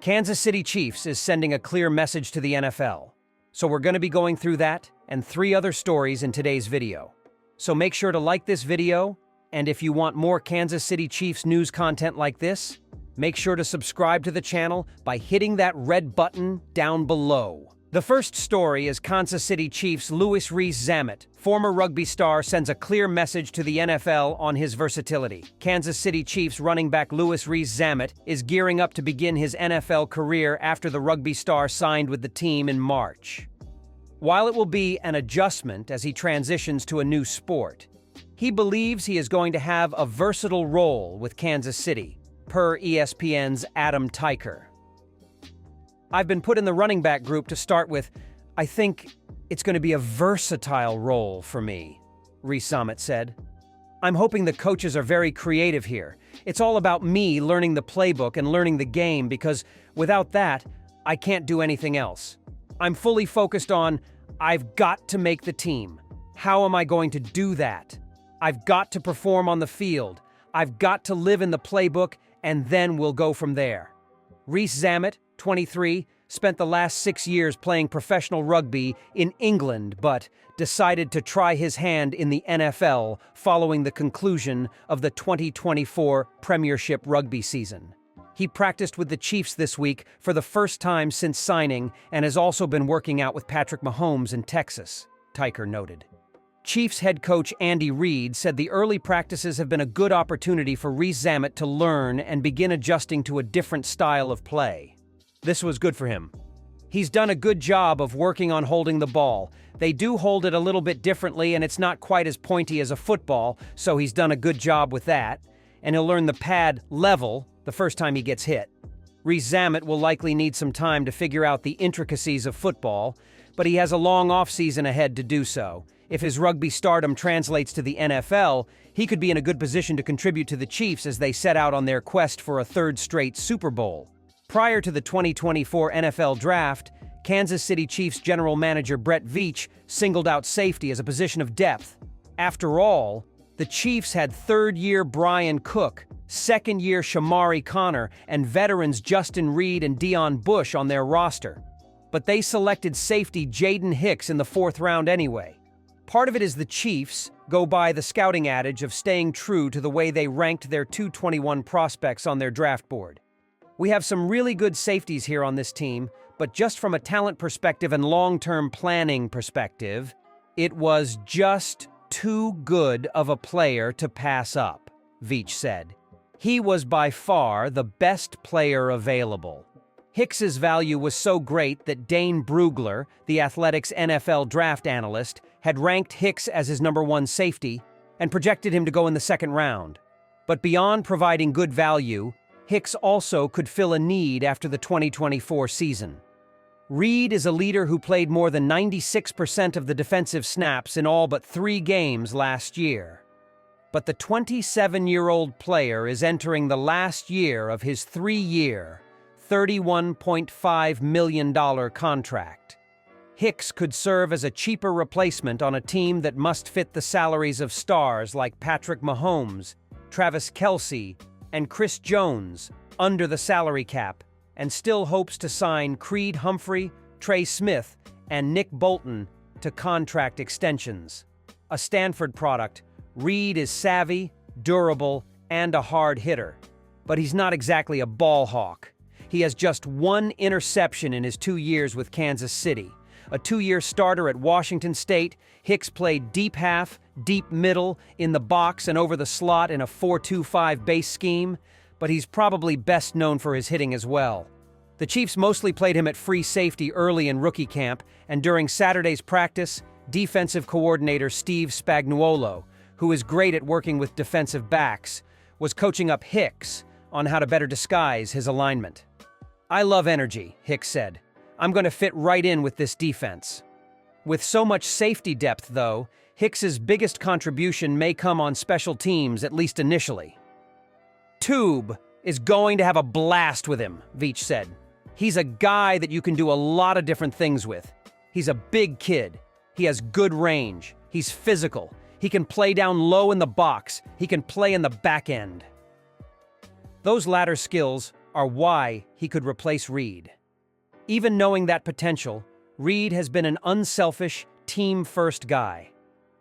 Kansas City Chiefs is sending a clear message to the NFL. So we're going to be going through that and 3 other stories in today's video. So make sure to like this video, and if you want more Kansas City Chiefs news content like this, make sure to subscribe to the channel by hitting that red button down below. The first story is Kansas City Chiefs' Louis Rees-Zammit, former rugby star, sends a clear message to the NFL on his versatility. Kansas City Chiefs running back Louis Rees-Zammit is gearing up to begin his NFL career after the rugby star signed with the team in March. While it will be an adjustment as he transitions to a new sport, he believes he is going to have a versatile role with Kansas City, per ESPN's Adam Teicher. I've been put in the running back group to start with. I think it's going to be a versatile role for me, Rees-Zammit said. I'm hoping the coaches are very creative here. It's all about me learning the playbook and learning the game because without that, I can't do anything else. I'm fully focused on, I've got to make the team. How am I going to do that? I've got to perform on the field. I've got to live in the playbook, and then we'll go from there. Rees-Zammit, 23, spent the last 6 years playing professional rugby in England, but decided to try his hand in the NFL following the conclusion of the 2024 Premiership rugby season. He practiced with the Chiefs this week for the first time since signing and has also been working out with Patrick Mahomes in Texas, Teicher noted. Chiefs head coach Andy Reid said the early practices have been a good opportunity for Rees-Zammit to learn and begin adjusting to a different style of play. This was good for him. He's done a good job of working on holding the ball. They do hold it a little bit differently and it's not quite as pointy as a football, so he's done a good job with that. And he'll learn the pad level the first time he gets hit. Rees-Zammit will likely need some time to figure out the intricacies of football, but he has a long offseason ahead to do so. If his rugby stardom translates to the NFL, he could be in a good position to contribute to the Chiefs as they set out on their quest for a 3rd straight Super Bowl. Prior to the 2024 NFL Draft, Kansas City Chiefs general manager Brett Veach singled out safety as a position of depth. After all, the Chiefs had 3rd-year Brian Cook, 2nd-year Shamari Connor, and veterans Justin Reid and Deon Bush on their roster. But they selected safety Jaden Hicks in the 4th round anyway. Part of it is the Chiefs go by the scouting adage of staying true to the way they ranked their 221 prospects on their draft board. We have some really good safeties here on this team, but just from a talent perspective and long-term planning perspective, it was just too good of a player to pass up, Veach said. He was by far the best player available. Hicks's value was so great that Dane Brugler, the Athletics NFL draft analyst, had ranked Hicks as his number 1 safety and projected him to go in the 2nd round. But beyond providing good value, Hicks also could fill a need after the 2024 season. Reid is a leader who played more than 96% of the defensive snaps in all but 3 games last year. But the 27-year-old player is entering the last year of his 3-year, $31.5 million contract. Hicks could serve as a cheaper replacement on a team that must fit the salaries of stars like Patrick Mahomes, Travis Kelce, and Chris Jones under the salary cap, and still hopes to sign Creed Humphrey, Trey Smith, and Nick Bolton to contract extensions. A Stanford product, Reid is savvy, durable, and a hard hitter. But he's not exactly a ball hawk. He has just 1 interception in his 2 years with Kansas City. A 2-year starter at Washington State, Hicks played deep half, deep middle, in the box and over the slot in a 4-2-5 base scheme, but he's probably best known for his hitting as well. The Chiefs mostly played him at free safety early in rookie camp, and during Saturday's practice, defensive coordinator Steve Spagnuolo, who is great at working with defensive backs, was coaching up Hicks on how to better disguise his alignment. "I love energy," Hicks said. "I'm going to fit right in with this defense." With so much safety depth, though, Hicks's biggest contribution may come on special teams, at least initially. "Tube is going to have a blast with him," Veach said. "He's a guy that you can do a lot of different things with. He's a big kid. He has good range. He's physical. He can play down low in the box. He can play in the back end." Those latter skills are why he could replace Reed. Even knowing that potential, Reed has been an unselfish, team-first guy.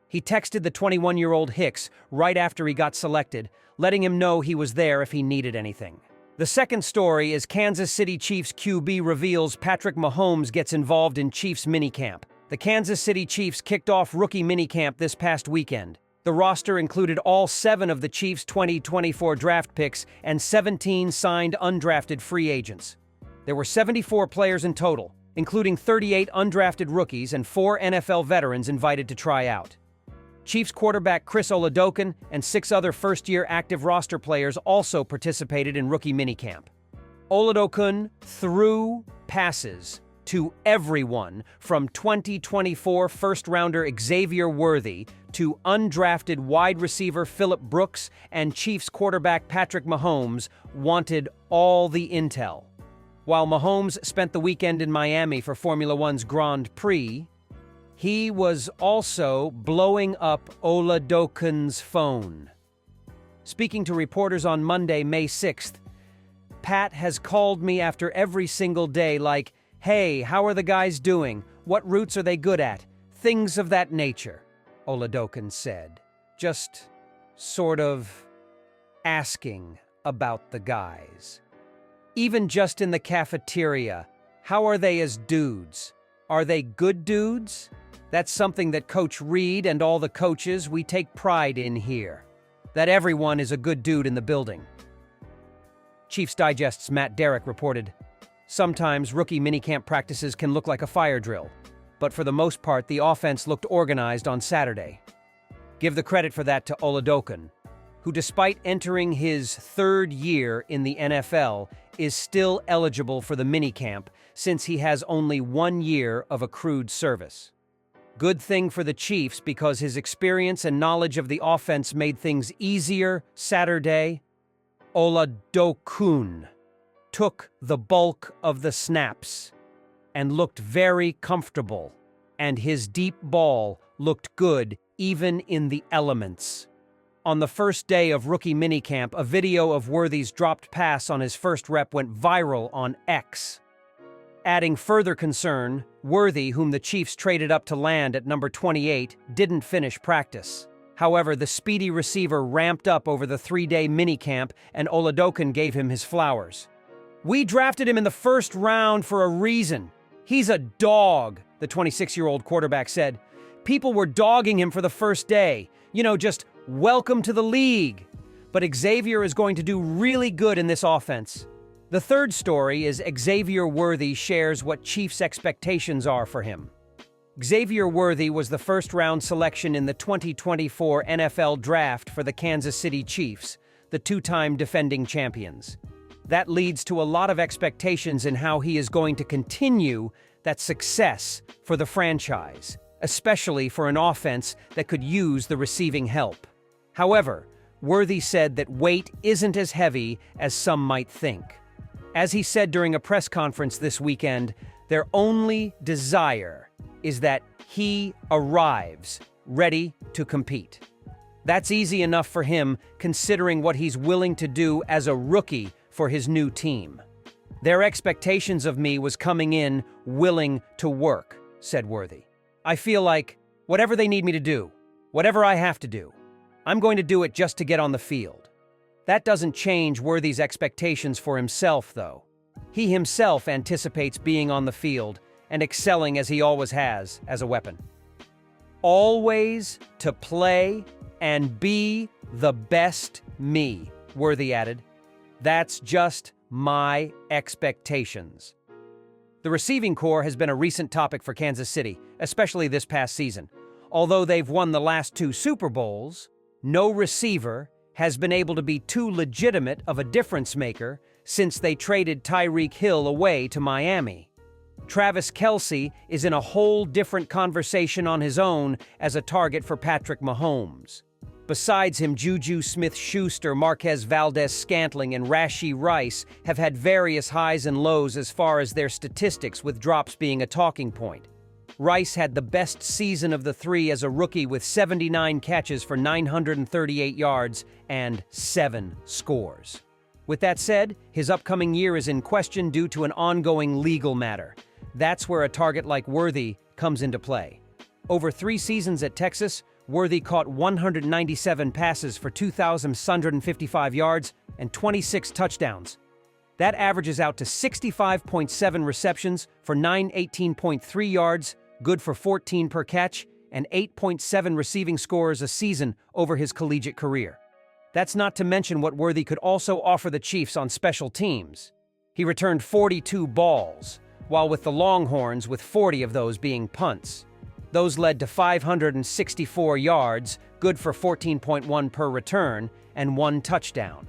He texted the 21-year-old Hicks right after he got selected, letting him know he was there if he needed anything. The second story is Kansas City Chiefs QB reveals Patrick Mahomes gets involved in Chiefs minicamp. The Kansas City Chiefs kicked off rookie minicamp this past weekend. The roster included all 7 of the Chiefs' 2024 draft picks and 17 signed undrafted free agents. There were 74 players in total, including 38 undrafted rookies and 4 NFL veterans invited to try out. Chiefs quarterback Chris Oladokun and 6 other first-year active roster players also participated in rookie minicamp. Oladokun threw passes to everyone from 2024 first-rounder Xavier Worthy to undrafted wide receiver Phillip Brooks, and Chiefs quarterback Patrick Mahomes wanted all the intel. While Mahomes spent the weekend in Miami for Formula One's Grand Prix, he was also blowing up Oladokun's phone. Speaking to reporters on Monday, May 6th, Pat has called me after every single day like, "Hey, how are the guys doing? What routes are they good at?" Things of that nature, Oladokun said. Just sort of asking about the guys. Even just in the cafeteria, how are they as dudes? Are they good dudes? That's something that Coach Reed and all the coaches, we take pride in here. That everyone is a good dude in the building. Chiefs Digest's Matt Derrick reported, "Sometimes rookie minicamp practices can look like a fire drill, but for the most part the offense looked organized on Saturday." Give the credit for that to Oladokun, who despite entering his 3rd year in the NFL, is still eligible for the minicamp since he has only 1 year of accrued service. Good thing for the Chiefs because his experience and knowledge of the offense made things easier Saturday. Oladokun took the bulk of the snaps and looked very comfortable, and his deep ball looked good even in the elements. On the first day of rookie minicamp, a video of Worthy's dropped pass on his first rep went viral on X. Adding further concern, Worthy, whom the Chiefs traded up to land at number 28, didn't finish practice. However, the speedy receiver ramped up over the 3-day minicamp, and Oladokun gave him his flowers. "We drafted him in the 1st round for a reason. He's a dog," the 26-year-old quarterback said. "People were dogging him for the first day. Just welcome to the league. But Xavier is going to do really good in this offense." The third story is Xavier Worthy shares what Chiefs' expectations are for him. Xavier Worthy was the first-round selection in the 2024 NFL Draft for the Kansas City Chiefs, the 2-time defending champions. That leads to a lot of expectations in how he is going to continue that success for the franchise, especially for an offense that could use the receiving help. However, Worthy said that weight isn't as heavy as some might think. As he said during a press conference this weekend, their only desire is that he arrives ready to compete. That's easy enough for him considering what he's willing to do as a rookie for his new team. "Their expectations of me was coming in willing to work," said Worthy. "I feel like whatever they need me to do, whatever I have to do, I'm going to do it just to get on the field." That doesn't change Worthy's expectations for himself, though. He himself anticipates being on the field and excelling as he always has as a weapon. "Always to play and be the best me," Worthy added. "That's just my expectations." The receiving corps has been a recent topic for Kansas City, especially this past season. Although they've won the last 2 Super Bowls, no receiver has been able to be too legitimate of a difference maker since they traded Tyreek Hill away to Miami. Travis Kelce is in a whole different conversation on his own as a target for Patrick Mahomes. Besides him, Juju Smith-Schuster, Marquez Valdes-Scantling, and Rashee Rice have had various highs and lows as far as their statistics, with drops being a talking point. Rice had the best season of the 3 as a rookie with 79 catches for 938 yards and 7 scores. With that said, his upcoming year is in question due to an ongoing legal matter. That's where a target like Worthy comes into play. Over 3 seasons at Texas, Worthy caught 197 passes for 2,655 yards and 26 touchdowns. That averages out to 65.7 receptions for 918.3 yards, good for 14 per catch, and 8.7 receiving scores a season over his collegiate career. That's not to mention what Worthy could also offer the Chiefs on special teams. He returned 42 balls, while with the Longhorns with 40 of those being punts. Those led to 564 yards, good for 14.1 per return, and 1 touchdown.